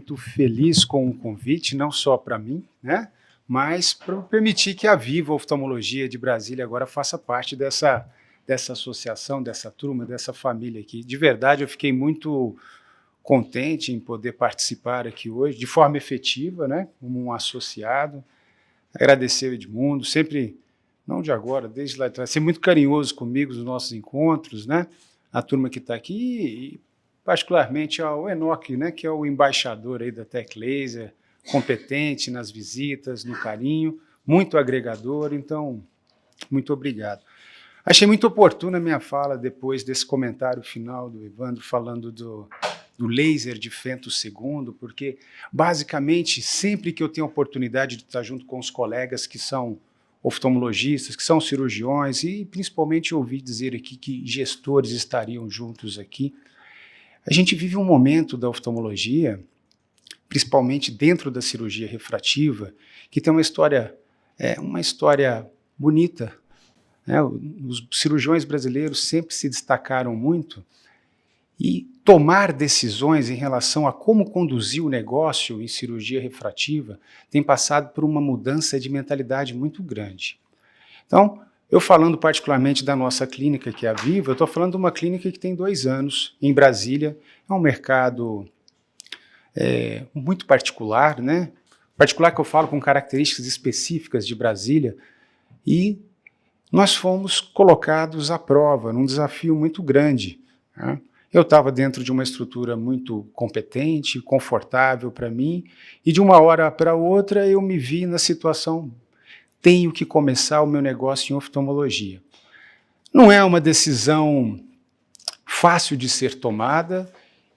muito feliz com o convite, não só para mim, né, mas para permitir que a Viva Oftalmologia de Brasília agora faça parte dessa associação, dessa turma, dessa família aqui. De verdade, eu fiquei muito contente em poder participar aqui hoje, de forma efetiva, né, como um associado. Agradecer o Edmundo, sempre, não de agora, desde lá atrás, ser muito carinhoso comigo nos nossos encontros, né, a turma que está aqui, e particularmente ao Enoque, né, que é o embaixador aí da Tech Laser, competente nas visitas, no carinho, muito agregador, então, muito obrigado. Achei muito oportuna a minha fala depois desse comentário final do Evandro falando do laser de Fento II, porque, basicamente, sempre que eu tenho a oportunidade de estar junto com os colegas que são oftalmologistas, que são cirurgiões, e principalmente ouvi dizer aqui que gestores estariam juntos aqui, a gente vive um momento da oftalmologia, principalmente dentro da cirurgia refrativa, que tem uma história bonita, né? Os cirurgiões brasileiros sempre se destacaram muito, e tomar decisões em relação a como conduzir o negócio em cirurgia refrativa tem passado por uma mudança de mentalidade muito grande. Então, eu falando particularmente da nossa clínica, que é a Viva, eu estou falando de uma clínica que tem 2 anos em Brasília, é um mercado muito particular, né? Particular que eu falo com características específicas de Brasília, e nós fomos colocados à prova num desafio muito grande, né? Eu estava dentro de uma estrutura muito competente, confortável para mim, e de uma hora para outra eu me vi na situação, tenho que começar o meu negócio em oftalmologia. Não é uma decisão fácil de ser tomada,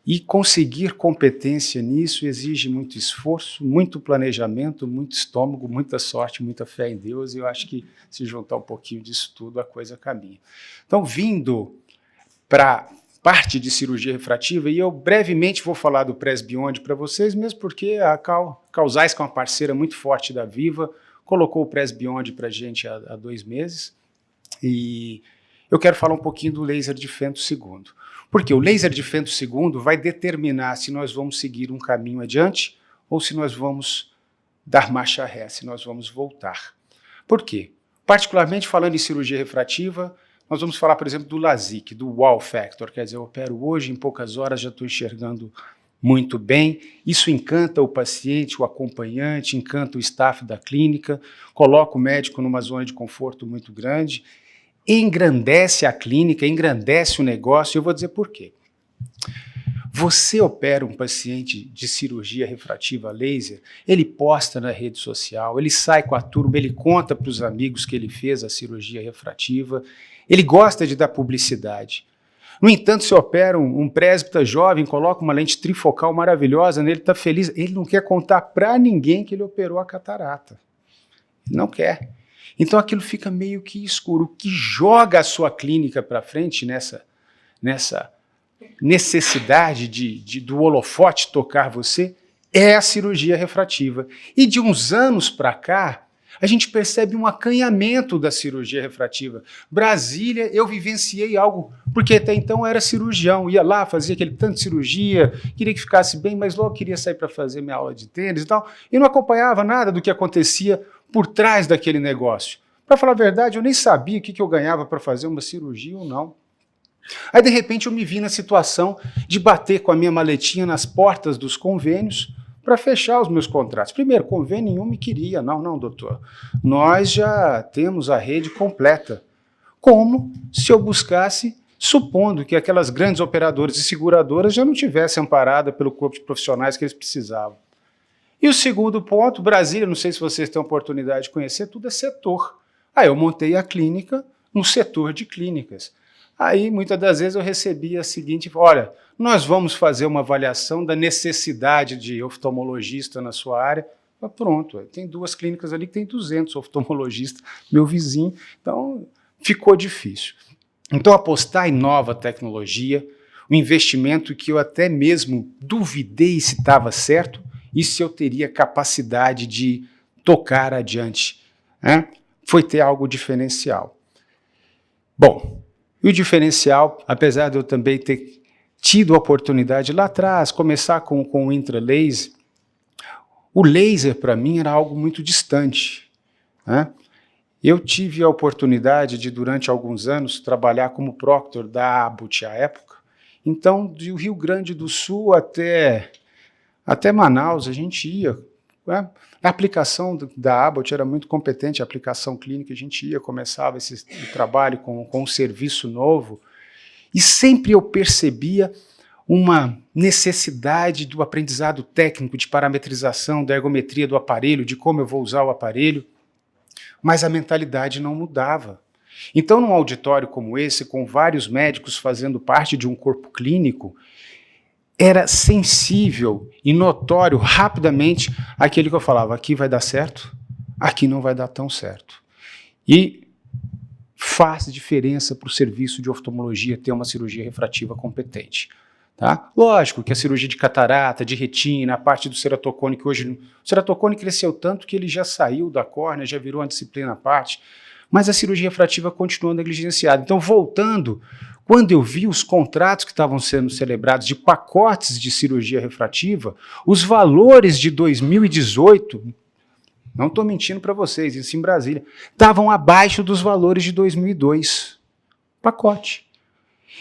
e conseguir competência nisso exige muito esforço, muito planejamento, muito estômago, muita sorte, muita fé em Deus, e eu acho que se juntar um pouquinho disso tudo, a coisa caminha. Então, vindo para parte de cirurgia refrativa, e eu brevemente vou falar do Presbionde para vocês, mesmo porque a Causais, que é uma parceira muito forte da Viva, colocou o Presbionde para a gente há 2 meses, e eu quero falar um pouquinho do laser de Fento II. Porque o laser de Fento II vai determinar se nós vamos seguir um caminho adiante ou se nós vamos dar marcha ré, se nós vamos voltar. Por quê? Particularmente falando em cirurgia refrativa, nós vamos falar, por exemplo, do LASIK, do Wow Factor, quer dizer, eu opero hoje, em poucas horas já estou enxergando muito bem, isso encanta o paciente, o acompanhante, encanta o staff da clínica, coloca o médico numa zona de conforto muito grande, engrandece a clínica, engrandece o negócio, e eu vou dizer por quê. Você opera um paciente de cirurgia refrativa laser, ele posta na rede social, ele sai com a turma, ele conta para os amigos que ele fez a cirurgia refrativa, ele gosta de dar publicidade. No entanto, se opera um presbita jovem, coloca uma lente trifocal maravilhosa nele, está feliz, ele não quer contar para ninguém que ele operou a catarata. Ele não quer. Então aquilo fica meio que escuro. O que joga a sua clínica para frente nessa necessidade do holofote tocar você é a cirurgia refrativa. E de uns anos para cá, a gente percebe um acanhamento da cirurgia refrativa. Brasília, eu vivenciei algo, porque até então eu era cirurgião, ia lá, fazia aquele tanto de cirurgia, queria que ficasse bem, mas logo queria sair para fazer minha aula de tênis e tal, e não acompanhava nada do que acontecia por trás daquele negócio. Para falar a verdade, eu nem sabia o que eu ganhava para fazer uma cirurgia ou não. Aí, de repente, eu me vi na situação de bater com a minha maletinha nas portas dos convênios para fechar os meus contratos. Primeiro, convênio nenhum me queria. Não, doutor. Nós já temos a rede completa. Como se eu buscasse, supondo que aquelas grandes operadoras e seguradoras já não tivessem amparada pelo corpo de profissionais que eles precisavam. E o segundo ponto, Brasília, não sei se vocês têm oportunidade de conhecer, tudo é setor. Aí eu montei a clínica no setor de clínicas. Aí, muitas das vezes, eu recebia a seguinte, olha, nós vamos fazer uma avaliação da necessidade de oftalmologista na sua área. Mas pronto, tem 2 clínicas ali que tem 200 oftalmologistas, meu vizinho, então ficou difícil. Então, apostar em nova tecnologia, um investimento que eu até mesmo duvidei se estava certo e se eu teria capacidade de tocar adiante, né? Foi ter algo diferencial. Bom, e o diferencial, apesar de eu também ter tido a oportunidade lá atrás, começar com o intralaser, o laser, para mim, era algo muito distante, né? Eu tive a oportunidade de, durante alguns anos, trabalhar como proctor da Abbott à época. Então, do Rio Grande do Sul até Manaus, a gente ia, né? A aplicação da Abbott era muito competente, a aplicação clínica, a gente ia, começava esse trabalho com um serviço novo, e sempre eu percebia uma necessidade do aprendizado técnico, de parametrização, da ergometria do aparelho, de como eu vou usar o aparelho, mas a mentalidade não mudava. Então, num auditório como esse, com vários médicos fazendo parte de um corpo clínico, era sensível e notório rapidamente aquele que eu falava, aqui vai dar certo, aqui não vai dar tão certo. E faz diferença para o serviço de oftalmologia ter uma cirurgia refrativa competente. Tá? Lógico que a cirurgia de catarata, de retina, a parte do ceratocone, que hoje o ceratocone cresceu tanto que ele já saiu da córnea, já virou uma disciplina à parte, mas a cirurgia refrativa continua negligenciada. Então, voltando, quando eu vi os contratos que estavam sendo celebrados de pacotes de cirurgia refrativa, os valores de 2018, não estou mentindo para vocês, isso em Brasília, estavam abaixo dos valores de 2002. Pacote.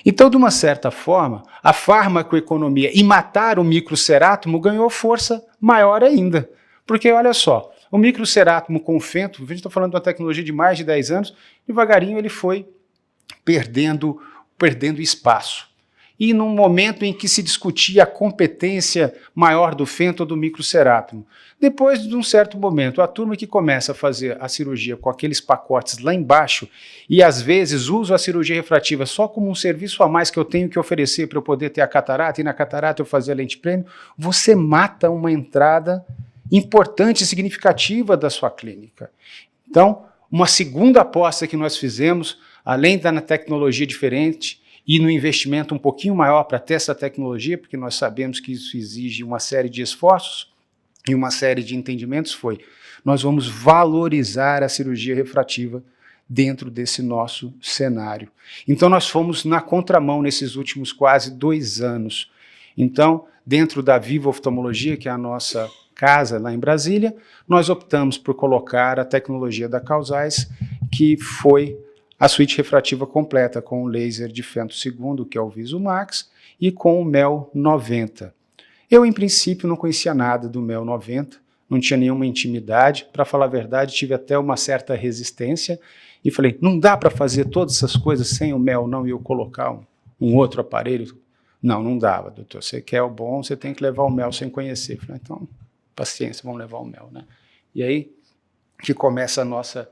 Então, de uma certa forma, a farmacoeconomia e matar o microcerátomo ganhou força maior ainda. Porque, olha só, o microcerátomo com o fento, a gente está falando de uma tecnologia de mais de 10 anos, devagarinho ele foi perdendo espaço. E num momento em que se discutia a competência maior do fento ou do microcerátomo. Depois de um certo momento, a turma que começa a fazer a cirurgia com aqueles pacotes lá embaixo e às vezes usa a cirurgia refrativa só como um serviço a mais que eu tenho que oferecer para eu poder ter a catarata e na catarata eu fazer a lente prêmio, você mata uma entrada importante e significativa da sua clínica. Então, uma segunda aposta que nós fizemos, além da tecnologia diferente, e no investimento um pouquinho maior para ter essa tecnologia, porque nós sabemos que isso exige uma série de esforços e uma série de entendimentos, nós vamos valorizar a cirurgia refrativa dentro desse nosso cenário. Então, nós fomos na contramão nesses últimos quase 2 anos. Então, dentro da Viva Oftalmologia, que é a nossa casa lá em Brasília, nós optamos por colocar a tecnologia da Causais, que foi a suíte refrativa completa, com o laser de fento segundo, que é o VisuMax, e com o MEL 90. Eu, em princípio, não conhecia nada do MEL 90, não tinha nenhuma intimidade, para falar a verdade, tive até uma certa resistência, e falei, não dá para fazer todas essas coisas sem o MEL não, e eu colocar um outro aparelho? Não, não dava, doutor, você quer o bom, você tem que levar o MEL sem conhecer. Eu falei, então, paciência, vamos levar o MEL, né? E aí que começa a nossa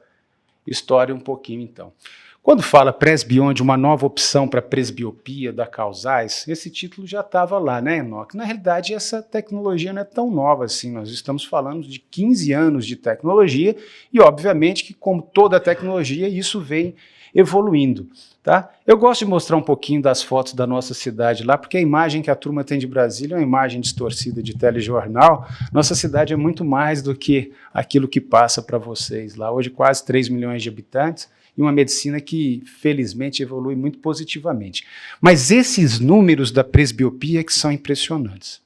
história um pouquinho, então. Quando fala Presbionde, uma nova opção para presbiopia da Causais, esse título já estava lá, né, Enoque? Na realidade, essa tecnologia não é tão nova assim, nós estamos falando de 15 anos de tecnologia e, obviamente, que como toda tecnologia, isso vem evoluindo, tá? Eu gosto de mostrar um pouquinho das fotos da nossa cidade lá, porque a imagem que a turma tem de Brasília é uma imagem distorcida de telejornal. Nossa cidade é muito mais do que aquilo que passa para vocês lá. Hoje, quase 3 milhões de habitantes, e uma medicina que, felizmente, evolui muito positivamente. Mas esses números da presbiopia que são impressionantes.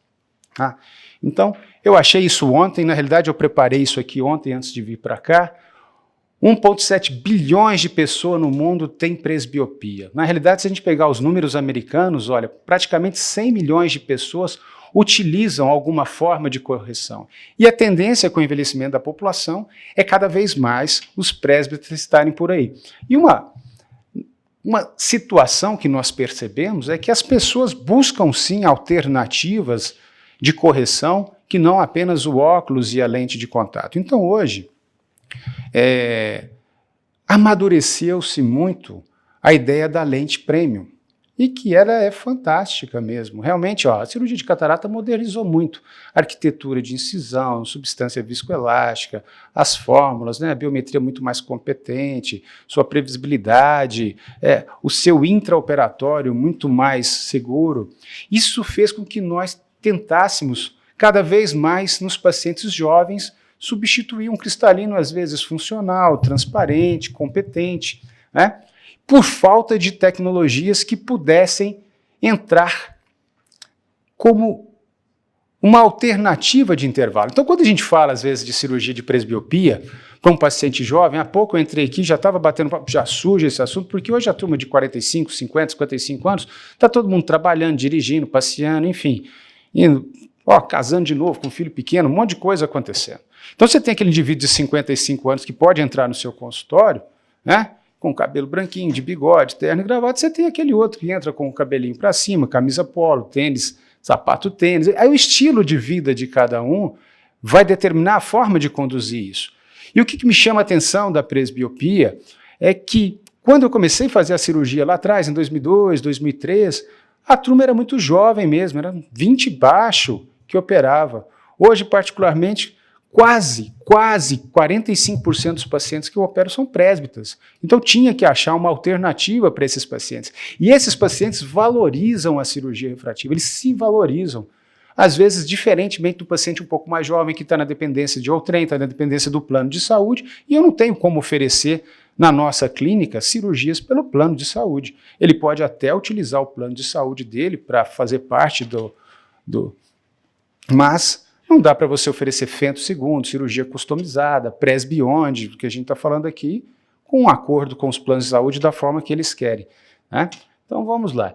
Tá? Então, eu achei isso ontem, na realidade eu preparei isso aqui ontem antes de vir para cá. 1,7 bilhões de pessoas no mundo têm presbiopia. Na realidade, se a gente pegar os números americanos, olha, praticamente 100 milhões de pessoas utilizam alguma forma de correção. E a tendência com o envelhecimento da população é cada vez mais os presbíopes estarem por aí. E uma situação que nós percebemos é que as pessoas buscam sim alternativas de correção que não apenas o óculos e a lente de contato. Então hoje, amadureceu-se muito a ideia da lente premium, e que ela é fantástica mesmo. Realmente, a cirurgia de catarata modernizou muito a arquitetura de incisão, substância viscoelástica, as fórmulas, né, a biometria muito mais competente, sua previsibilidade, o seu intraoperatório muito mais seguro. Isso fez com que nós tentássemos, cada vez mais nos pacientes jovens, substituir um cristalino, às vezes, funcional, transparente, competente, né? Por falta de tecnologias que pudessem entrar como uma alternativa de intervalo. Então, quando a gente fala, às vezes, de cirurgia de presbiopia, para um paciente jovem, há pouco eu entrei aqui, já estava batendo papo, já surge esse assunto, porque hoje a turma de 45, 50, 55 anos, está todo mundo trabalhando, dirigindo, passeando, enfim, indo, casando de novo com um filho pequeno, um monte de coisa acontecendo. Então você tem aquele indivíduo de 55 anos que pode entrar no seu consultório, né, com cabelo branquinho, de bigode, terno e gravata, você tem aquele outro que entra com o cabelinho para cima, camisa polo, tênis, sapato tênis. Aí o estilo de vida de cada um vai determinar a forma de conduzir isso. E o que me chama a atenção da presbiopia é que, quando eu comecei a fazer a cirurgia lá atrás, em 2002, 2003, a turma era muito jovem mesmo, era 20 baixo que operava. Hoje, particularmente, quase 45% dos pacientes que eu opero são presbitas. Então, tinha que achar uma alternativa para esses pacientes. E esses pacientes valorizam a cirurgia refrativa, eles se valorizam. Às vezes, diferentemente do paciente um pouco mais jovem que está na dependência de outrem, está na dependência do plano de saúde, e eu não tenho como oferecer na nossa clínica cirurgias pelo plano de saúde. Ele pode até utilizar o plano de saúde dele para fazer parte Mas não dá para você oferecer fento segundo, cirurgia customizada, presbionde, que a gente está falando aqui, com um acordo com os planos de saúde da forma que eles querem, né? Então vamos lá.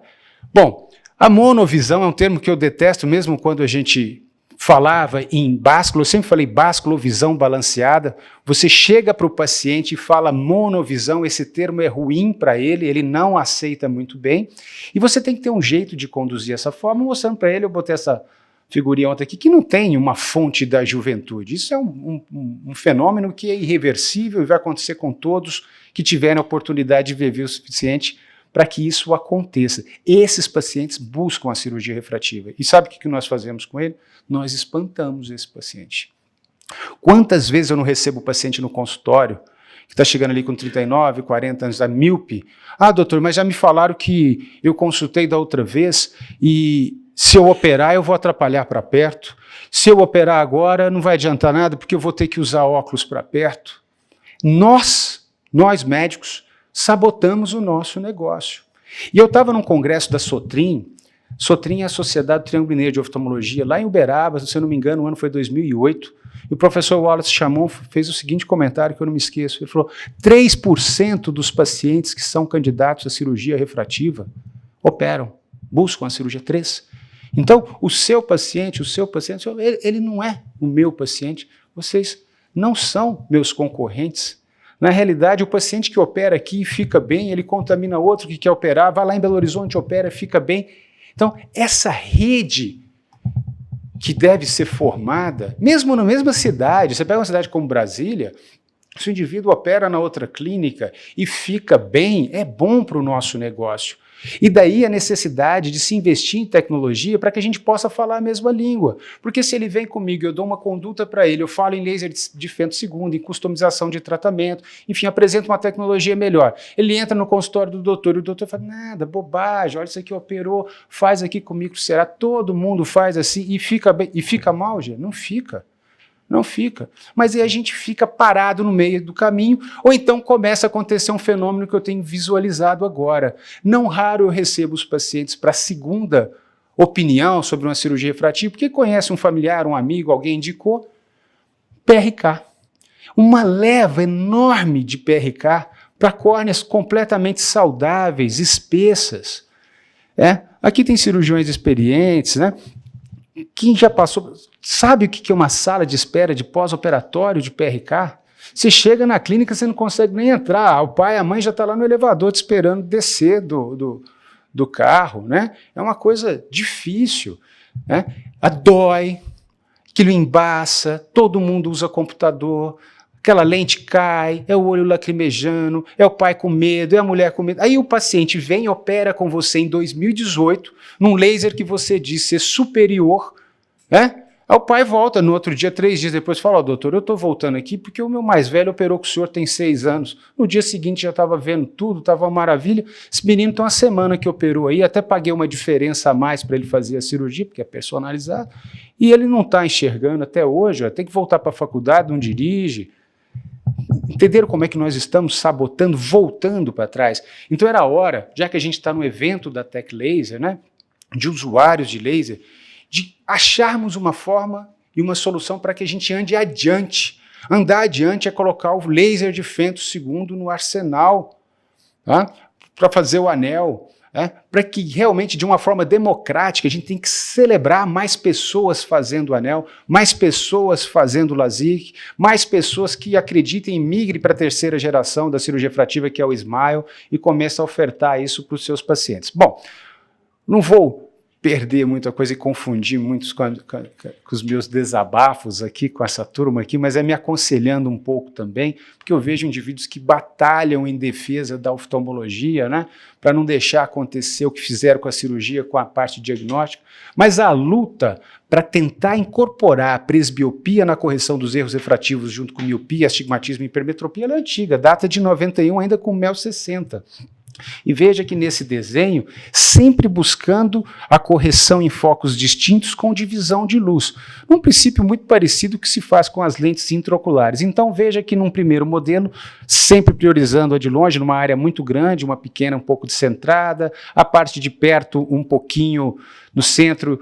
Bom, a monovisão é um termo que eu detesto, mesmo quando a gente falava em básculo, eu sempre falei básculo-visão balanceada. Você chega para o paciente e fala monovisão, esse termo é ruim para ele, ele não aceita muito bem, e você tem que ter um jeito de conduzir essa forma, mostrando para ele, eu botei essa figurinha ontem aqui, que não tem uma fonte da juventude. Isso é um fenômeno que é irreversível e vai acontecer com todos que tiverem a oportunidade de viver o suficiente para que isso aconteça. Esses pacientes buscam a cirurgia refrativa. E sabe o que nós fazemos com ele? Nós espantamos esse paciente. Quantas vezes eu não recebo o paciente no consultório, que está chegando ali com 39, 40 anos, da míope? Ah, doutor, mas já me falaram que eu consultei da outra vez e se eu operar eu vou atrapalhar para perto. Se eu operar agora não vai adiantar nada porque eu vou ter que usar óculos para perto. Nós médicos, sabotamos o nosso negócio. E eu estava num congresso da Sotrim. Sotrim é a Sociedade do Triângulo Mineiro de Oftalmologia, lá em Uberaba, se eu não me engano, o ano foi 2008, e o professor Wallace Chamon fez o seguinte comentário que eu não me esqueço, ele falou, 3% dos pacientes que são candidatos à cirurgia refrativa operam, buscam a cirurgia, 3%. Então, o seu paciente, ele não é o meu paciente, vocês não são meus concorrentes. Na realidade, o paciente que opera aqui fica bem, ele contamina outro que quer operar, vai lá em Belo Horizonte, opera, fica bem. Então, essa rede que deve ser formada, mesmo na mesma cidade, você pega uma cidade como Brasília, se o indivíduo opera na outra clínica e fica bem, é bom para o nosso negócio. E daí a necessidade de se investir em tecnologia para que a gente possa falar a mesma língua. Porque se ele vem comigo, eu dou uma conduta para ele, eu falo em laser de fento segundo, em customização de tratamento, enfim, apresento uma tecnologia melhor. Ele entra no consultório do doutor e o doutor fala, nada, bobagem, olha isso aqui, operou, faz aqui comigo, será? Todo mundo faz assim e fica bem. E fica mal, gente? Não fica. Não fica. Mas aí a gente fica parado no meio do caminho, ou então começa a acontecer um fenômeno que eu tenho visualizado agora. Não raro eu recebo os pacientes para a segunda opinião sobre uma cirurgia refrativa, porque conhece um familiar, um amigo, alguém indicou, PRK. Uma leva enorme de PRK para córneas completamente saudáveis, espessas. Aqui tem cirurgiões experientes, né? Quem já passou, sabe o que é uma sala de espera de pós-operatório de PRK? Você chega na clínica, você não consegue nem entrar, o pai e a mãe já estão lá no elevador te esperando descer do carro, né? É uma coisa difícil, né? Dói, aquilo embaça, todo mundo usa computador, aquela lente cai, é o olho lacrimejando, é o pai com medo, é a mulher com medo. Aí o paciente vem e opera com você em 2018, num laser que você diz ser superior, né? Aí o pai volta no outro dia, 3 dias depois, fala, doutor, eu estou voltando aqui porque o meu mais velho operou com o senhor tem 6 anos. No dia seguinte já estava vendo tudo, estava uma maravilha. Esse menino tem uma semana que operou aí, até paguei uma diferença a mais para ele fazer a cirurgia, porque é personalizado, e ele não está enxergando até hoje, tem que voltar para a faculdade, não dirige. Entenderam como é que nós estamos sabotando, voltando para trás? Então era a hora, já que a gente está no evento da Tech Laser, né, de usuários de laser, de acharmos uma forma e uma solução para que a gente ande adiante. Andar adiante é colocar o laser de Fento II no arsenal, tá? Para fazer o anel, para que realmente, de uma forma democrática, a gente tem que celebrar mais pessoas fazendo o anel, mais pessoas fazendo o LASIK, mais pessoas que acreditem e migrem para a terceira geração da cirurgia refrativa, que é o SMILE, e comece a ofertar isso para os seus pacientes. Bom, não vou perder muita coisa e confundir muitos com os meus desabafos aqui, com essa turma aqui, mas é me aconselhando um pouco também, porque eu vejo indivíduos que batalham em defesa da oftalmologia, né, para não deixar acontecer o que fizeram com a cirurgia, com a parte diagnóstica, mas a luta para tentar incorporar a presbiopia na correção dos erros refrativos junto com miopia, astigmatismo e hipermetropia, ela é antiga, data de 91, ainda com MEL 60. E veja que nesse desenho, sempre buscando a correção em focos distintos com divisão de luz, um princípio muito parecido que se faz com as lentes intraoculares. Então veja que num primeiro modelo, sempre priorizando a de longe, numa área muito grande, uma pequena um pouco descentrada, a parte de perto um pouquinho no centro,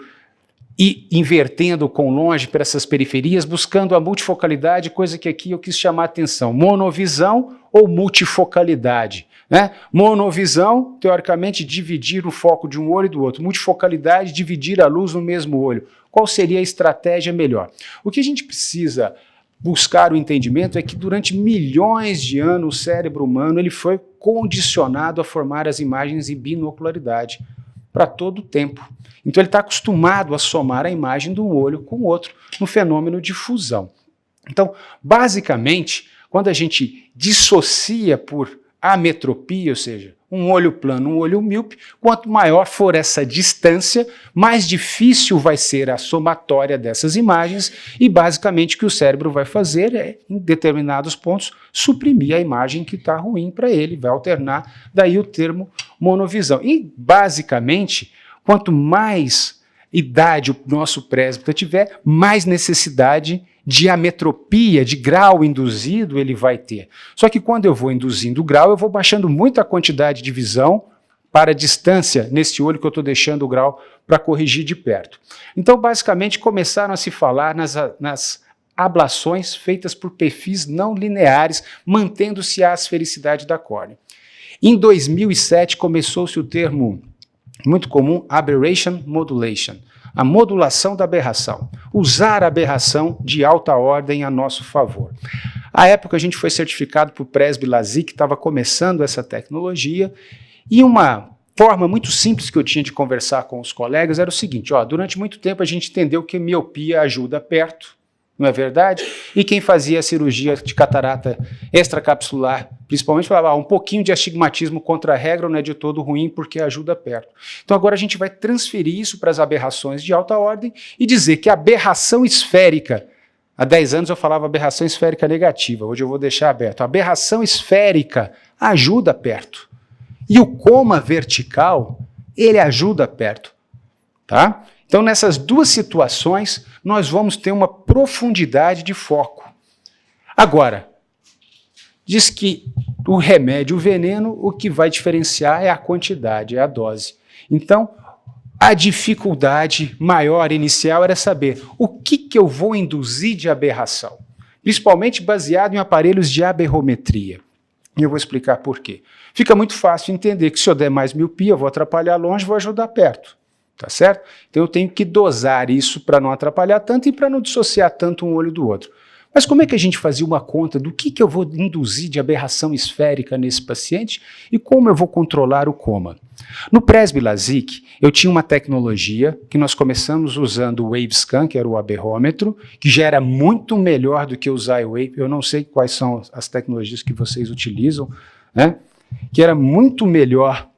e invertendo com longe para essas periferias, buscando a multifocalidade, coisa que aqui eu quis chamar a atenção, monovisão ou multifocalidade. Né? Monovisão, teoricamente, dividir o foco de um olho e do outro. Multifocalidade, dividir a luz no mesmo olho. Qual seria a estratégia melhor? O que a gente precisa buscar o entendimento é que durante milhões de anos o cérebro humano ele foi condicionado a formar as imagens em binocularidade para todo o tempo. Então ele está acostumado a somar a imagem de um olho com o outro no fenômeno de fusão. Então, basicamente, quando a gente dissocia por ametropia, ou seja, um olho plano, um olho míope, quanto maior for essa distância, mais difícil vai ser a somatória dessas imagens e basicamente o que o cérebro vai fazer é, em determinados pontos, suprimir a imagem que está ruim para ele, vai alternar, daí o termo monovisão. E basicamente, quanto mais idade o nosso presbítero tiver, mais necessidade de ametropia, de grau induzido ele vai ter. Só que quando eu vou induzindo o grau, eu vou baixando muito a quantidade de visão para a distância nesse olho que eu estou deixando o grau para corrigir de perto. Então, basicamente, começaram a se falar nas ablações feitas por perfis não lineares, mantendo-se a asfericidade da córnea. Em 2007, começou-se o termo muito comum, aberration modulation, a modulação da aberração, usar a aberração de alta ordem a nosso favor. À época a gente foi certificado por Presby LASIK, que estava começando essa tecnologia, e uma forma muito simples que eu tinha de conversar com os colegas era o seguinte, durante muito tempo a gente entendeu que miopia ajuda perto, não é verdade? E quem fazia a cirurgia de catarata extracapsular, principalmente, falava um pouquinho de astigmatismo contra a regra não é de todo ruim porque ajuda perto. Então agora a gente vai transferir isso para as aberrações de alta ordem e dizer que a aberração esférica, há 10 anos eu falava aberração esférica negativa, hoje eu vou deixar aberto, a aberração esférica ajuda perto. E o coma vertical, ele ajuda perto, tá? Então, nessas duas situações, nós vamos ter uma profundidade de foco. Agora, diz que o remédio, o veneno, o que vai diferenciar é a quantidade, é a dose. Então, a dificuldade maior inicial era saber o que eu vou induzir de aberração, principalmente baseado em aparelhos de aberrometria. E eu vou explicar por quê. Fica muito fácil entender que se eu der mais miopia, eu vou atrapalhar longe, vou ajudar perto. Tá certo? Então eu tenho que dosar isso para não atrapalhar tanto e para não dissociar tanto um olho do outro. Mas como é que a gente fazia uma conta do que eu vou induzir de aberração esférica nesse paciente e como eu vou controlar o coma? No Presby LASIK, eu tinha uma tecnologia que nós começamos usando o WaveScan, que era o aberrômetro, que já era muito melhor do que usar o Wave. Eu não sei quais são as tecnologias que vocês utilizam, né? Que era muito melhor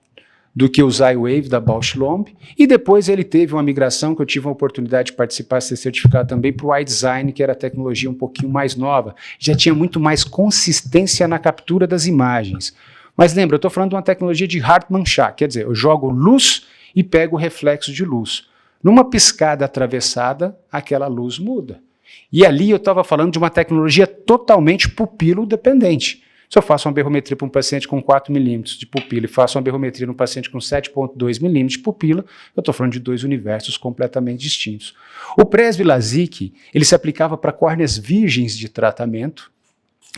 do que o Xywave da Bausch Lomb, e depois ele teve uma migração que eu tive a oportunidade de participar, ser certificado também para o iDesign, que era a tecnologia um pouquinho mais nova, já tinha muito mais consistência na captura das imagens. Mas lembra, eu estou falando de uma tecnologia de Hartmann-Shaw, quer dizer, eu jogo luz e pego o reflexo de luz. Numa piscada atravessada, aquela luz muda. E ali eu estava falando de uma tecnologia totalmente pupilo-dependente. Se eu faço uma berrometria para um paciente com 4 milímetros de pupila e faço uma berrometria num paciente com 7,2 milímetros de pupila, eu estou falando de dois universos completamente distintos. O Presby-Lazique, ele se aplicava para córneas virgens de tratamento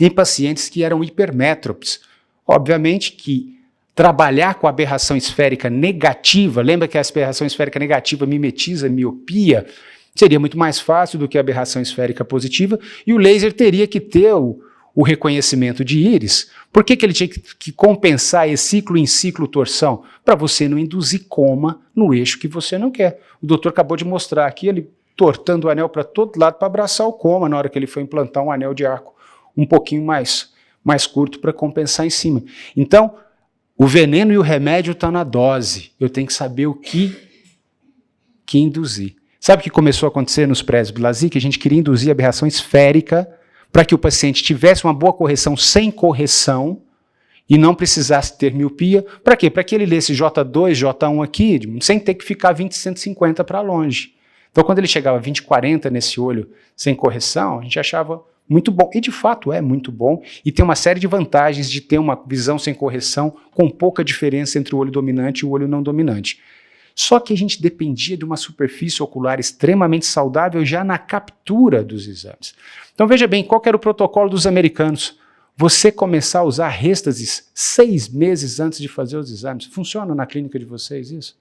em pacientes que eram hipermétropes. Obviamente que trabalhar com a aberração esférica negativa, lembra que a aberração esférica negativa mimetiza a miopia, seria muito mais fácil do que a aberração esférica positiva, e o laser teria que ter o reconhecimento de íris. Por que ele tinha que compensar esse ciclo em ciclo torção? Para você não induzir coma no eixo que você não quer. O doutor acabou de mostrar aqui, ele tortando o anel para todo lado para abraçar o coma na hora que ele foi implantar um anel de arco um pouquinho mais curto para compensar em cima. Então, o veneno e o remédio estão na dose. Eu tenho que saber o que induzir. Sabe o que começou a acontecer nos Presby-Lazique? A gente queria induzir a aberração esférica para que o paciente tivesse uma boa correção sem correção e não precisasse ter miopia. Para quê? Para que ele lesse J2, J1 aqui, sem ter que ficar 20, 150 para longe. Então, quando ele chegava a 20, 40 nesse olho sem correção, a gente achava muito bom. E, de fato, é muito bom. E tem uma série de vantagens de ter uma visão sem correção com pouca diferença entre o olho dominante e o olho não dominante. Só que a gente dependia de uma superfície ocular extremamente saudável já na captura dos exames. Então veja bem, qual que era o protocolo dos americanos? Você começar a usar rêstasis 6 meses antes de fazer os exames. Funciona na clínica de vocês isso?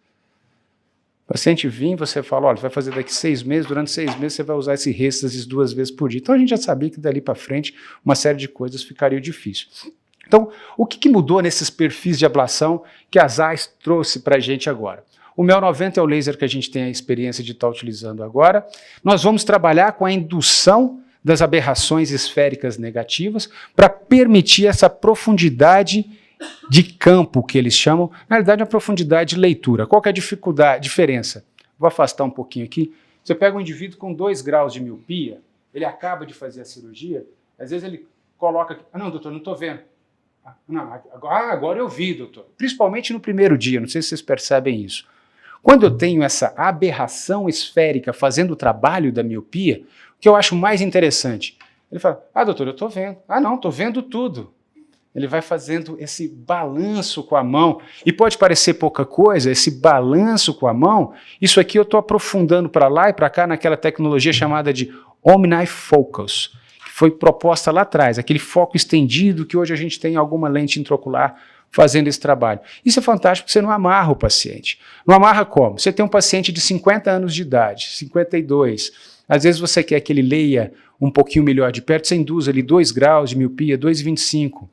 O paciente vinha, você fala, olha, vai fazer daqui 6 meses, durante 6 meses você vai usar esse rêstasis 2 vezes por dia. Então a gente já sabia que dali para frente uma série de coisas ficaria difícil. Então, o que mudou nesses perfis de ablação que a ZEISS trouxe para a gente agora? O MEL 90 é o laser que a gente tem a experiência de estar utilizando agora. Nós vamos trabalhar com a indução das aberrações esféricas negativas para permitir essa profundidade de campo que eles chamam, na realidade, a profundidade de leitura. Qual que é a diferença? Vou afastar um pouquinho aqui. Você pega um indivíduo com 2 graus de miopia, ele acaba de fazer a cirurgia, às vezes ele coloca aqui, não, doutor, não estou vendo. Não, agora eu vi, doutor. Principalmente no primeiro dia, não sei se vocês percebem isso. Quando eu tenho essa aberração esférica fazendo o trabalho da miopia, o que eu acho mais interessante, ele fala, doutor, eu estou vendo. Não, estou vendo tudo. Ele vai fazendo esse balanço com a mão, e pode parecer pouca coisa, esse balanço com a mão, isso aqui eu estou aprofundando para lá e para cá naquela tecnologia chamada de OmniFocus, que foi proposta lá atrás, aquele foco estendido que hoje a gente tem em alguma lente intraocular fazendo esse trabalho. Isso é fantástico porque você não amarra o paciente. Não amarra como? Você tem um paciente de 50 anos de idade, 52, às vezes você quer que ele leia um pouquinho melhor de perto, você induz ali 2 graus de miopia, 2,25.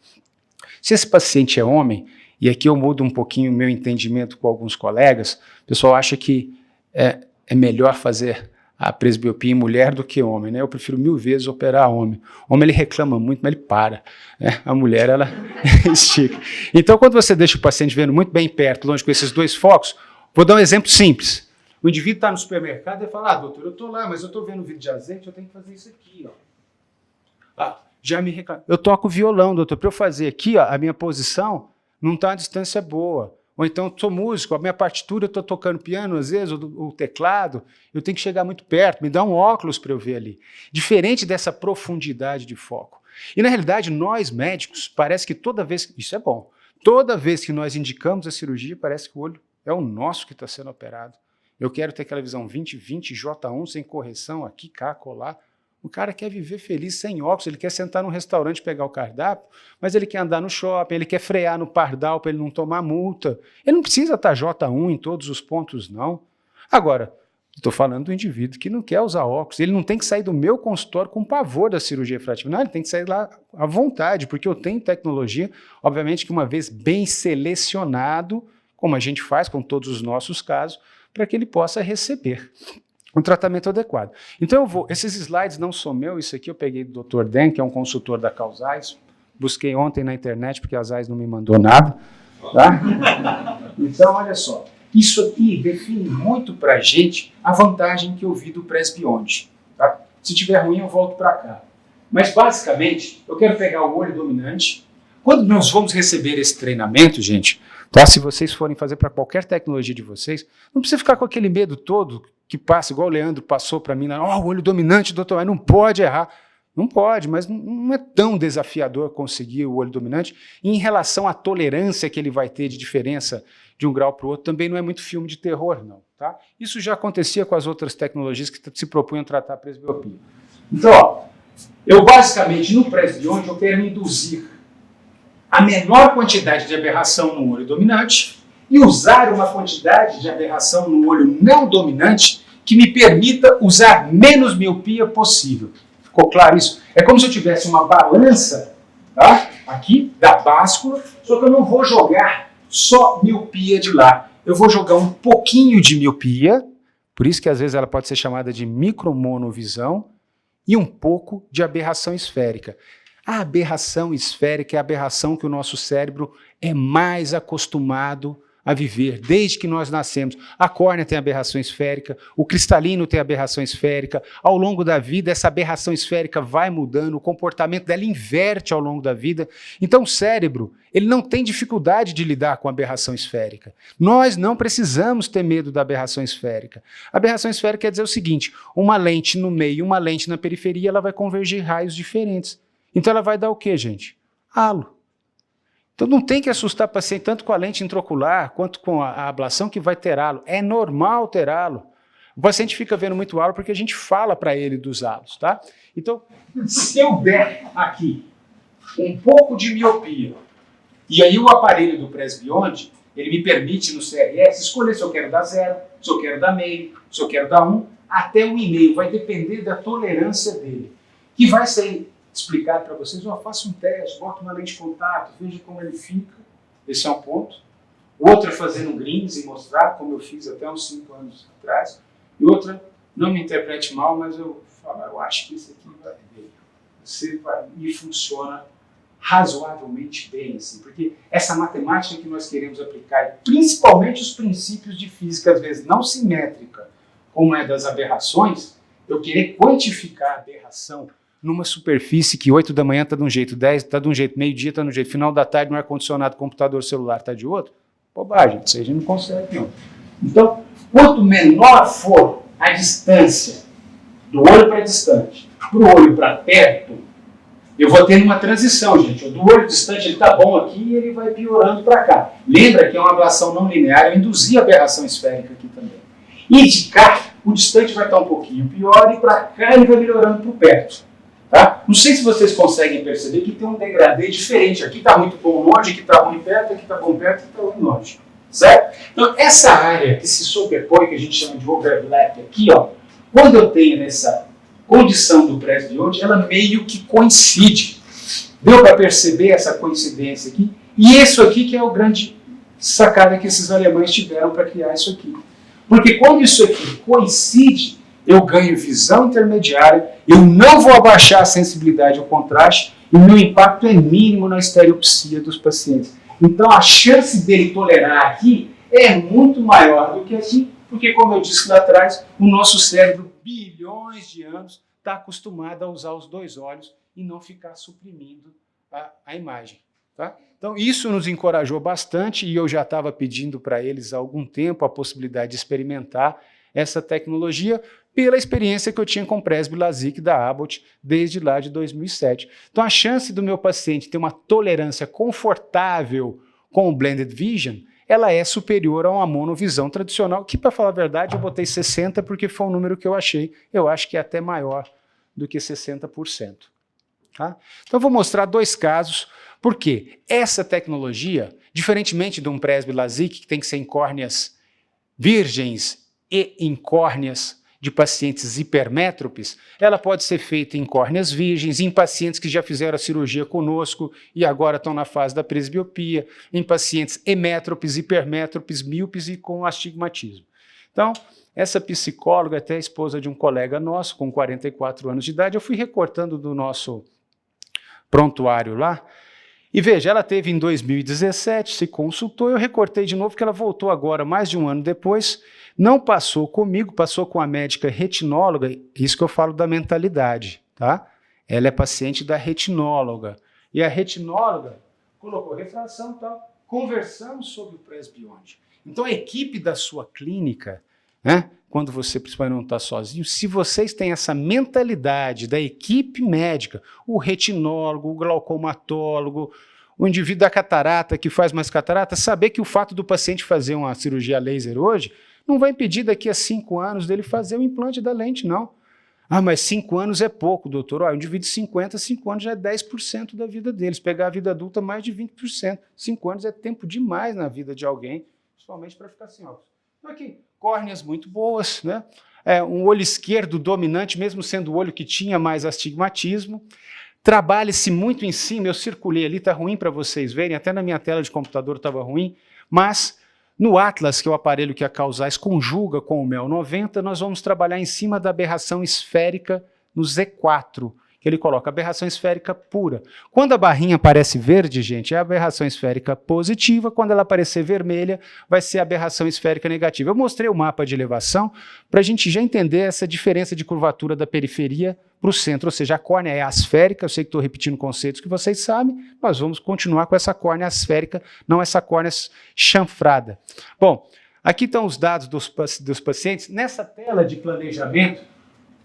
Se esse paciente é homem, e aqui eu mudo um pouquinho o meu entendimento com alguns colegas, o pessoal acha que é melhor fazer a presbiopia em mulher do que homem, né? Eu prefiro 1000 vezes operar homem. Homem ele reclama muito, mas ele para. Né? A mulher, ela estica. Então, quando você deixa o paciente vendo muito bem perto, longe com esses 2 focos, vou dar um exemplo simples. O indivíduo está no supermercado e fala, doutor, eu estou lá, mas eu estou vendo um vídeo de azeite, eu tenho que fazer isso aqui, ó. Já me reclama. Eu toco violão, doutor, para eu fazer aqui, ó, a minha posição não está a distância boa. Ou então, eu sou músico, a minha partitura, eu estou tocando piano, às vezes, o teclado, eu tenho que chegar muito perto, me dá um óculos para eu ver ali. Diferente dessa profundidade de foco. E, na realidade, nós médicos, parece que toda vez, isso é bom, toda vez que nós indicamos a cirurgia, parece que o olho é o nosso que está sendo operado. Eu quero ter aquela visão 20/20, J1, sem correção, aqui, cá, colar. O cara quer viver feliz sem óculos, ele quer sentar num restaurante e pegar o cardápio, mas ele quer andar no shopping, ele quer frear no pardal para ele não tomar multa. Ele não precisa estar J1 em todos os pontos, não. Agora, estou falando do indivíduo que não quer usar óculos, ele não tem que sair do meu consultório com pavor da cirurgia refrativa. Não, ele tem que sair lá à vontade, porque eu tenho tecnologia, obviamente que uma vez bem selecionado, como a gente faz com todos os nossos casos, para que ele possa receber um tratamento adequado. Então esses slides não são meus, isso aqui eu peguei do Dr. Dan, que é um consultor da Causais, busquei ontem na internet porque a Zeiss não me mandou nada, tá? Então, olha só, isso aqui define muito para a gente a vantagem que eu vi do Presbionde, tá? Se tiver ruim eu volto para cá. Mas basicamente, eu quero pegar o olho dominante. Quando nós vamos receber esse treinamento, gente, tá? Se vocês forem fazer para qualquer tecnologia de vocês, não precisa ficar com aquele medo todo que passa, igual o Leandro passou para mim, o olho dominante, doutor, não pode errar. Não pode, mas não é tão desafiador conseguir o olho dominante. E em relação à tolerância que ele vai ter de diferença de um grau para o outro, também não é muito filme de terror, não. Tá? Isso já acontecia com as outras tecnologias que se propunham tratar a presbiopia. Então, ó, eu basicamente, no presbionde, eu quero induzir a menor quantidade de aberração no olho dominante e usar uma quantidade de aberração no olho não dominante que me permita usar menos miopia possível. Ficou claro isso? É como se eu tivesse uma balança, tá? Aqui, da báscula, só que eu não vou jogar só miopia de lá. Eu vou jogar um pouquinho de miopia, por isso que às vezes ela pode ser chamada de micromonovisão, e um pouco de aberração esférica. A aberração esférica é a aberração que o nosso cérebro é mais acostumado a viver, desde que nós nascemos. A córnea tem aberração esférica, o cristalino tem aberração esférica. Ao longo da vida, essa aberração esférica vai mudando, o comportamento dela inverte ao longo da vida. Então, o cérebro, ele não tem dificuldade de lidar com a aberração esférica. Nós não precisamos ter medo da aberração esférica. A aberração esférica quer dizer o seguinte, uma lente no meio e uma lente na periferia, ela vai convergir raios diferentes. Então, ela vai dar o quê, gente? Halo. Então não tem que assustar o paciente tanto com a lente intraocular quanto com a ablação que vai ter halo. É normal ter halo. O paciente fica vendo muito halo porque a gente fala para ele dos halos, tá? Então, se eu der aqui um pouco de miopia, e aí o aparelho do presbionde, ele me permite no CRS escolher se eu quero dar 0, se eu quero dar meio, se eu quero dar 1, até 1,5. Vai depender da tolerância dele, que vai ser explicado para vocês. Faça um teste, bota uma lente de contato, veja como ele fica. Esse é um ponto. Outra, fazendo greens e mostrar, como eu fiz até uns 5 anos atrás. E outra, não me interprete mal, mas eu acho que esse aqui vai ver. Você vai, e funciona razoavelmente bem, assim, porque essa matemática que nós queremos aplicar, principalmente os princípios de física, às vezes não simétrica, como é das aberrações, eu querer quantificar a aberração numa superfície que 8 da manhã está de um jeito, 10 está de um jeito, meio-dia está de um jeito, final da tarde no ar-condicionado, computador, celular está de outro, bobagem, isso aí a gente não consegue não. Então, quanto menor for a distância do olho para distante, para o olho para perto, eu vou tendo uma transição, gente. Do olho distante ele está bom aqui e ele vai piorando para cá. Lembra que é uma ablação não linear, eu induzi a aberração esférica aqui também. E de cá, o distante vai estar um pouquinho pior e para cá ele vai melhorando para o perto. Tá? Não sei se vocês conseguem perceber que tem um degradê diferente. Aqui está muito bom longe, aqui está ruim perto, aqui está bom perto, aqui está ruim longe. Certo? Então, essa área que se sobrepõe, que a gente chama de overlap aqui, ó, quando eu tenho essa condição do presbionde, ela meio que coincide. Deu para perceber essa coincidência aqui? E isso aqui que é o grande sacada que esses alemães tiveram para criar isso aqui. Porque quando isso aqui coincide, eu ganho visão intermediária, eu não vou abaixar a sensibilidade ao contraste e o meu impacto é mínimo na estereopsia dos pacientes. Então a chance dele tolerar aqui é muito maior do que aqui, porque como eu disse lá atrás, o nosso cérebro, bilhões de anos, está acostumado a usar os dois olhos e não ficar suprimindo a imagem. Tá? Então isso nos encorajou bastante e eu já estava pedindo para eles há algum tempo a possibilidade de experimentar essa tecnologia pela experiência que eu tinha com o Presby LASIK da Abbott desde lá de 2007. Então a chance do meu paciente ter uma tolerância confortável com o Blended Vision, ela é superior a uma monovisão tradicional, que para falar a verdade eu botei 60 porque foi um número que eu achei. Eu acho que é até maior do que 60%. Tá? Então eu vou mostrar 2 casos, porque essa tecnologia, diferentemente de um Presby LASIK, que tem que ser em córneas virgens e em córneas de pacientes hipermétropes, ela pode ser feita em córneas virgens, em pacientes que já fizeram a cirurgia conosco e agora estão na fase da presbiopia, em pacientes hemétropes, hipermétropes, míopes e com astigmatismo. Então, essa psicóloga, até a esposa de um colega nosso, com 44 anos de idade, eu fui recortando do nosso prontuário lá, e veja, ela teve em 2017, se consultou, eu recortei de novo, porque ela voltou agora, mais de um ano depois, não passou comigo, passou com a médica retinóloga, isso que eu falo da mentalidade, tá? Ela é paciente da retinóloga, e a retinóloga colocou refração e tal, conversamos sobre o presbionde. Então a equipe da sua clínica né? Quando você principalmente não está sozinho, se vocês têm essa mentalidade da equipe médica, o retinólogo, o glaucomatólogo, o indivíduo da catarata que faz mais catarata, saber que o fato do paciente fazer uma cirurgia laser hoje não vai impedir daqui a 5 anos dele fazer o implante da lente, não. Ah, mas 5 anos é pouco, doutor. O indivíduo de 50, 5 anos já é 10% da vida deles. Pegar a vida adulta, mais de 20%. 5 anos é tempo demais na vida de alguém, principalmente para ficar sem óculos. Então aqui, córneas muito boas, né? Um olho esquerdo dominante, mesmo sendo o olho que tinha mais astigmatismo. Trabalha-se muito em cima, eu circulei ali, está ruim para vocês verem, até na minha tela de computador estava ruim, mas no Atlas, que é o aparelho que a Causais conjuga com o MEL 90, nós vamos trabalhar em cima da aberração esférica no Z4, que ele coloca aberração esférica pura. Quando a barrinha aparece verde, gente, é a aberração esférica positiva, quando ela aparecer vermelha, vai ser a aberração esférica negativa. Eu mostrei o mapa de elevação para a gente já entender essa diferença de curvatura da periferia para o centro, ou seja, a córnea é asférica, eu sei que estou repetindo conceitos que vocês sabem, nós vamos continuar com essa córnea asférica, não essa córnea chanfrada. Bom, aqui estão os dados dos pacientes. Nessa tela de planejamento,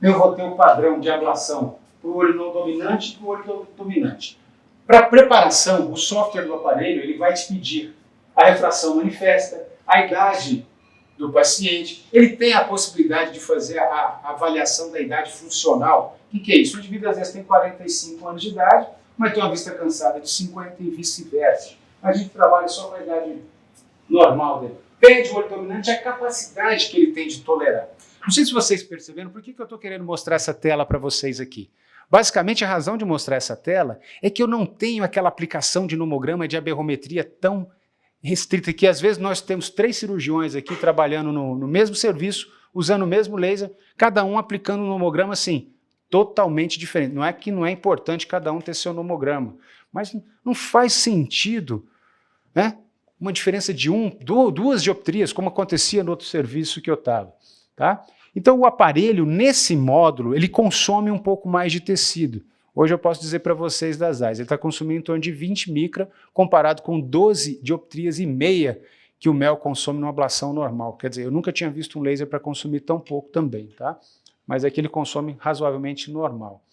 eu vou ter o padrão de ablação para o olho não dominante e para o olho dominante. Para preparação, o software do aparelho ele vai te pedir a refração manifesta, a idade do paciente, ele tem a possibilidade de fazer a avaliação da idade funcional. O que é isso? O indivíduo às vezes tem 45 anos de idade, mas tem uma vista cansada de 50 e vice-versa. A gente trabalha só com a idade normal dele. Pede o olho dominante a capacidade que ele tem de tolerar. Não sei se vocês perceberam, por que eu estou querendo mostrar essa tela para vocês aqui. Basicamente, a razão de mostrar essa tela é que eu não tenho aquela aplicação de nomograma de aberrometria tão restrita, que às vezes nós temos 3 cirurgiões aqui trabalhando no mesmo serviço, usando o mesmo laser, cada um aplicando um nomograma assim, totalmente diferente. Não é que não é importante cada um ter seu nomograma, mas não faz sentido, né? Uma diferença de 2 dioptrias, como acontecia no outro serviço que eu estava. Tá? Então o aparelho, nesse módulo, ele consome um pouco mais de tecido. Hoje eu posso dizer para vocês das AIS, ele está consumindo em torno de 20 micra, comparado com 12 dioptrias e meia que o MEL consome numa ablação normal. Quer dizer, eu nunca tinha visto um laser para consumir tão pouco também, tá? Mas aqui ele consome razoavelmente normal.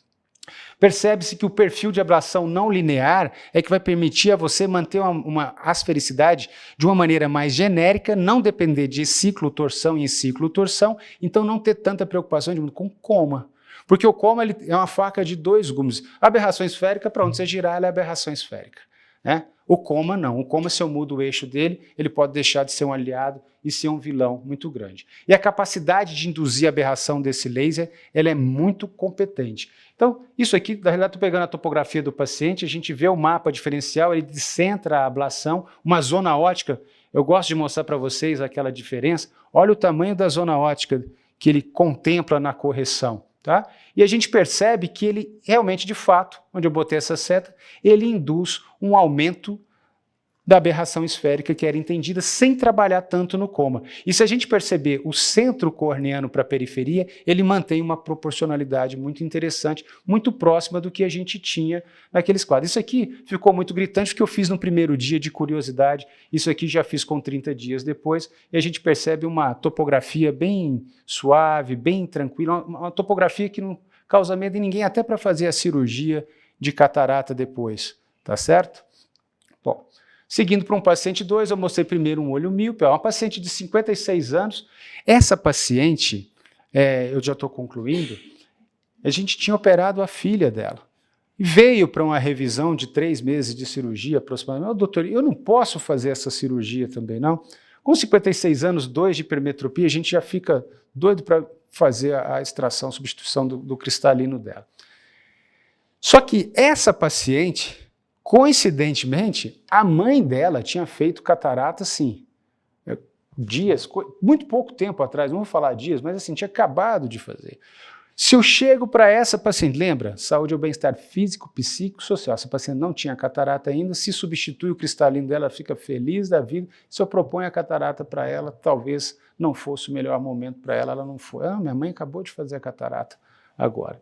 Percebe-se que o perfil de ablação não linear é que vai permitir a você manter uma asfericidade de uma maneira mais genérica, não depender de ciclo-torção em ciclo-torção, então não ter tanta preocupação com coma. Porque o coma ele é uma faca de 2 gumes. A aberração esférica, para onde você girar, ela é aberração esférica. Né? O coma não. O coma, se eu mudo o eixo dele, ele pode deixar de ser um aliado e ser um vilão muito grande. E a capacidade de induzir a aberração desse laser, ela é muito competente. Então, isso aqui, na realidade, estou pegando a topografia do paciente, a gente vê o mapa diferencial, ele descentra a ablação, uma zona ótica, eu gosto de mostrar para vocês aquela diferença, olha o tamanho da zona ótica que ele contempla na correção. Tá? E a gente percebe que ele realmente, de fato, onde eu botei essa seta, ele induz um aumento da aberração esférica que era entendida sem trabalhar tanto no coma. E se a gente perceber o centro corneano para a periferia, ele mantém uma proporcionalidade muito interessante, muito próxima do que a gente tinha naqueles quadros. Isso aqui ficou muito gritante, porque eu fiz no primeiro dia de curiosidade, isso aqui já fiz com 30 dias depois, e a gente percebe uma topografia bem suave, bem tranquila, uma topografia que não causa medo em ninguém, até para fazer a cirurgia de catarata depois, tá certo? Bom, seguindo para um paciente 2, eu mostrei primeiro um olho míope, uma paciente de 56 anos. Essa paciente, eu já estou concluindo, a gente tinha operado a filha dela. Veio para uma revisão de 3 meses de cirurgia aproximadamente. Doutor, eu não posso fazer essa cirurgia também, não? Com 56 anos, 2 de hipermetropia, a gente já fica doido para fazer a extração, substituição do cristalino dela. Só que essa paciente, coincidentemente, a mãe dela tinha feito catarata, sim, dias, muito pouco tempo atrás, não vou falar dias, mas assim, tinha acabado de fazer. Se eu chego para essa paciente, lembra, saúde é o bem-estar físico, psíquico, social, essa paciente não tinha catarata ainda, se substitui o cristalino dela, fica feliz da vida, se eu proponho a catarata para ela, talvez não fosse o melhor momento para ela, ela não foi. Ah, minha mãe acabou de fazer a catarata agora.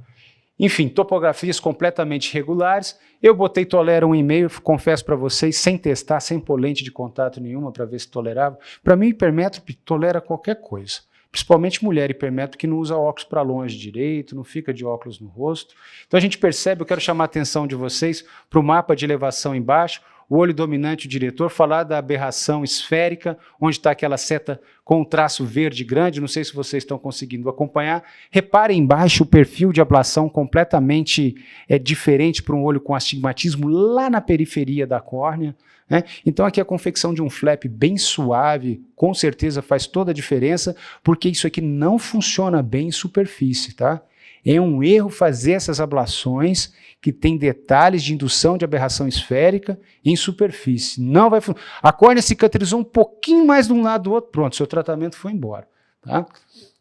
Enfim, topografias completamente irregulares. Eu botei tolera 1,5, confesso para vocês, sem testar, sem pôr lente de contato nenhuma para ver se tolerava. Para mim, o hipermétrope tolera qualquer coisa. principalmente mulher hipermétrope que não usa óculos para longe direito, não fica de óculos no rosto. Então a gente percebe, eu quero chamar a atenção de vocês para o mapa de elevação embaixo, o olho dominante, o diretor, falar da aberração esférica, onde está aquela seta com um traço verde grande, não sei se vocês estão conseguindo acompanhar. Reparem embaixo o perfil de ablação completamente diferente para um olho com astigmatismo lá na periferia da córnea. Então aqui a confecção de um flap bem suave, com certeza faz toda a diferença, porque isso aqui não funciona bem em superfície, tá? É um erro fazer essas ablações que tem detalhes de indução de aberração esférica em superfície. Não vai funcionar. A córnea cicatrizou um pouquinho mais de um lado do outro, pronto, seu tratamento foi embora. Tá?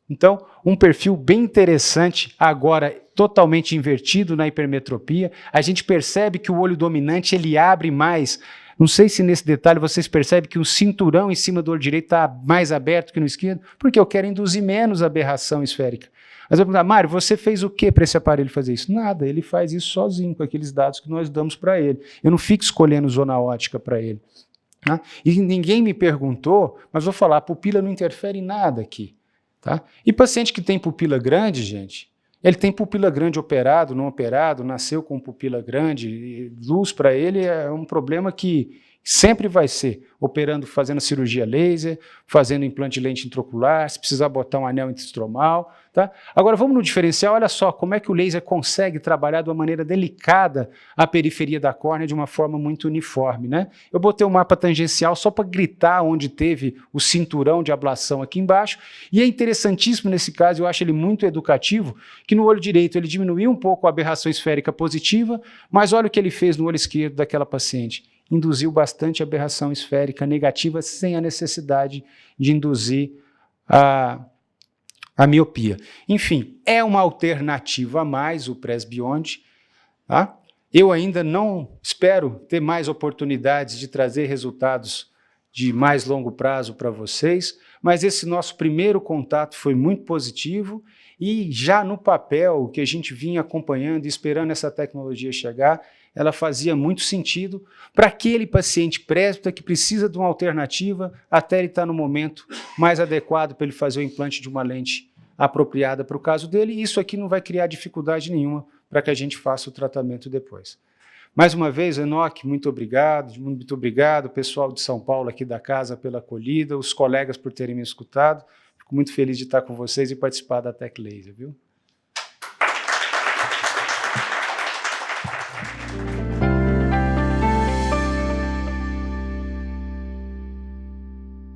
Então, um perfil bem interessante, agora totalmente invertido na hipermetropia. A gente percebe que o olho dominante ele abre mais. Não sei se nesse detalhe vocês percebem que o cinturão em cima do olho direito está mais aberto que no esquerdo, porque eu quero induzir menos aberração esférica. Mas eu vou perguntar, Mário, você fez o que para esse aparelho fazer isso? Nada, ele faz isso sozinho, com aqueles dados que nós damos para ele. Eu não fico escolhendo zona ótica para ele. Tá? E ninguém me perguntou, mas vou falar, a pupila não interfere em nada aqui. Tá? E paciente que tem pupila grande, gente, ele tem pupila grande operado, não operado, nasceu com pupila grande, luz para ele é um problema que sempre vai ser, operando, fazendo cirurgia laser, fazendo implante de lente intraocular, se precisar botar um anel intrastromal. Tá? Agora vamos no diferencial, olha só como é que o laser consegue trabalhar de uma maneira delicada a periferia da córnea de uma forma muito uniforme. Né? Eu botei um mapa tangencial só para gritar onde teve o cinturão de ablação aqui embaixo, e é interessantíssimo nesse caso, eu acho ele muito educativo, que no olho direito ele diminuiu um pouco a aberração esférica positiva, mas olha o que ele fez no olho esquerdo daquela paciente. Induziu bastante aberração esférica negativa sem a necessidade de induzir a miopia. Enfim, é uma alternativa a mais o Presbionde. Tá? Eu ainda não espero ter mais oportunidades de trazer resultados de mais longo prazo para vocês, mas esse nosso primeiro contato foi muito positivo e já no papel que a gente vinha acompanhando e esperando essa tecnologia chegar, ela fazia muito sentido para aquele paciente presbítero que precisa de uma alternativa até ele estar no momento mais adequado para ele fazer o implante de uma lente apropriada para o caso dele, e isso aqui não vai criar dificuldade nenhuma para que a gente faça o tratamento depois. Mais uma vez, Enoque, muito obrigado, pessoal de São Paulo aqui da casa pela acolhida, os colegas por terem me escutado, fico muito feliz de estar com vocês e participar da Tech Laser, viu?